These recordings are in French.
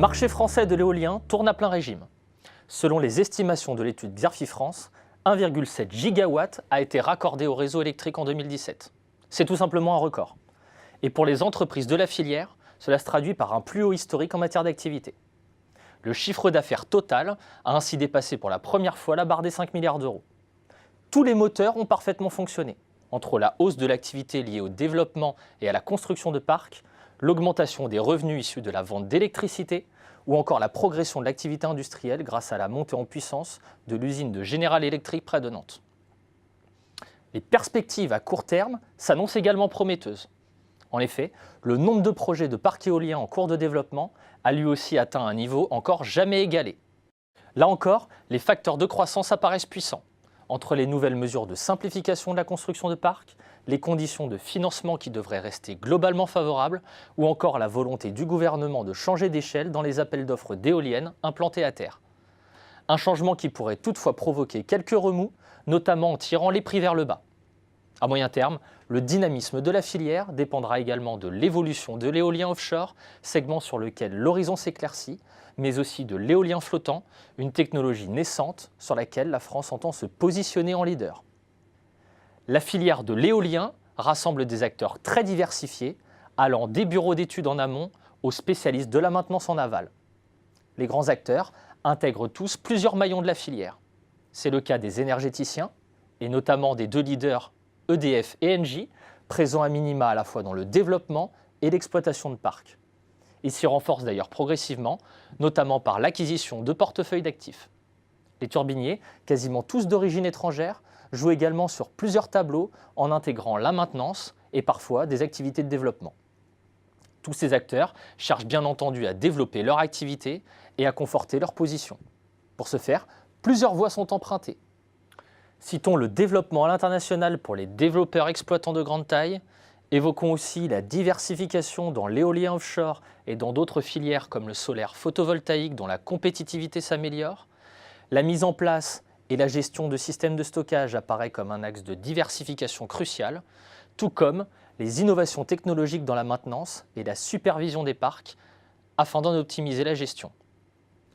marché français de l'éolien tourne à plein régime. Selon les estimations de l'étude Xerfi France, 1,7 gigawatt a été raccordé au réseau électrique en 2017. C'est tout simplement un record. Et pour les entreprises de la filière, cela se traduit par un plus haut historique en matière d'activité. Le chiffre d'affaires total a ainsi dépassé pour la première fois la barre des 5 milliards d'euros. Tous les moteurs ont parfaitement fonctionné. Entre la hausse de l'activité liée au développement et à la construction de parcs, l'augmentation des revenus issus de la vente d'électricité ou encore la progression de l'activité industrielle grâce à la montée en puissance de l'usine de General Electric près de Nantes. Les perspectives à court terme s'annoncent également prometteuses. En effet, le nombre de projets de parcs éoliens en cours de développement a lui aussi atteint un niveau encore jamais égalé. Là encore, les facteurs de croissance apparaissent puissants. Entre les nouvelles mesures de simplification de la construction de parcs, les conditions de financement qui devraient rester globalement favorables, ou encore la volonté du gouvernement de changer d'échelle dans les appels d'offres d'éoliennes implantées à terre. Un changement qui pourrait toutefois provoquer quelques remous, notamment en tirant les prix vers le bas. À moyen terme, le dynamisme de la filière dépendra également de l'évolution de l'éolien offshore, segment sur lequel l'horizon s'éclaircit, mais aussi de l'éolien flottant, une technologie naissante sur laquelle la France entend se positionner en leader. La filière de l'éolien rassemble des acteurs très diversifiés, allant des bureaux d'études en amont aux spécialistes de la maintenance en aval. Les grands acteurs intègrent tous plusieurs maillons de la filière. C'est le cas des énergéticiens, et notamment des deux leaders EDF et Engie, présents à minima à la fois dans le développement et l'exploitation de parcs. Ils s'y renforcent d'ailleurs progressivement, notamment par l'acquisition de portefeuilles d'actifs. Les turbiniers, quasiment tous d'origine étrangère, jouent également sur plusieurs tableaux en intégrant la maintenance et parfois des activités de développement. Tous ces acteurs cherchent bien entendu à développer leur activité et à conforter leur position. Pour ce faire, plusieurs voies sont empruntées. Citons le développement à l'international pour les développeurs exploitants de grande taille. Évoquons aussi la diversification dans l'éolien offshore et dans d'autres filières comme le solaire photovoltaïque dont la compétitivité s'améliore. La mise en place et la gestion de systèmes de stockage apparaît comme un axe de diversification crucial, tout comme les innovations technologiques dans la maintenance et la supervision des parcs afin d'en optimiser la gestion.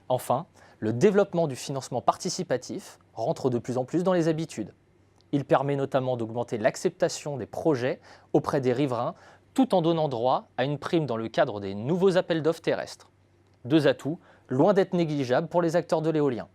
Enfin, le développement du financement participatif rentre de plus en plus dans les habitudes. Il permet notamment d'augmenter l'acceptation des projets auprès des riverains tout en donnant droit à une prime dans le cadre des nouveaux appels d'offres terrestres. Deux atouts loin d'être négligeables pour les acteurs de l'éolien.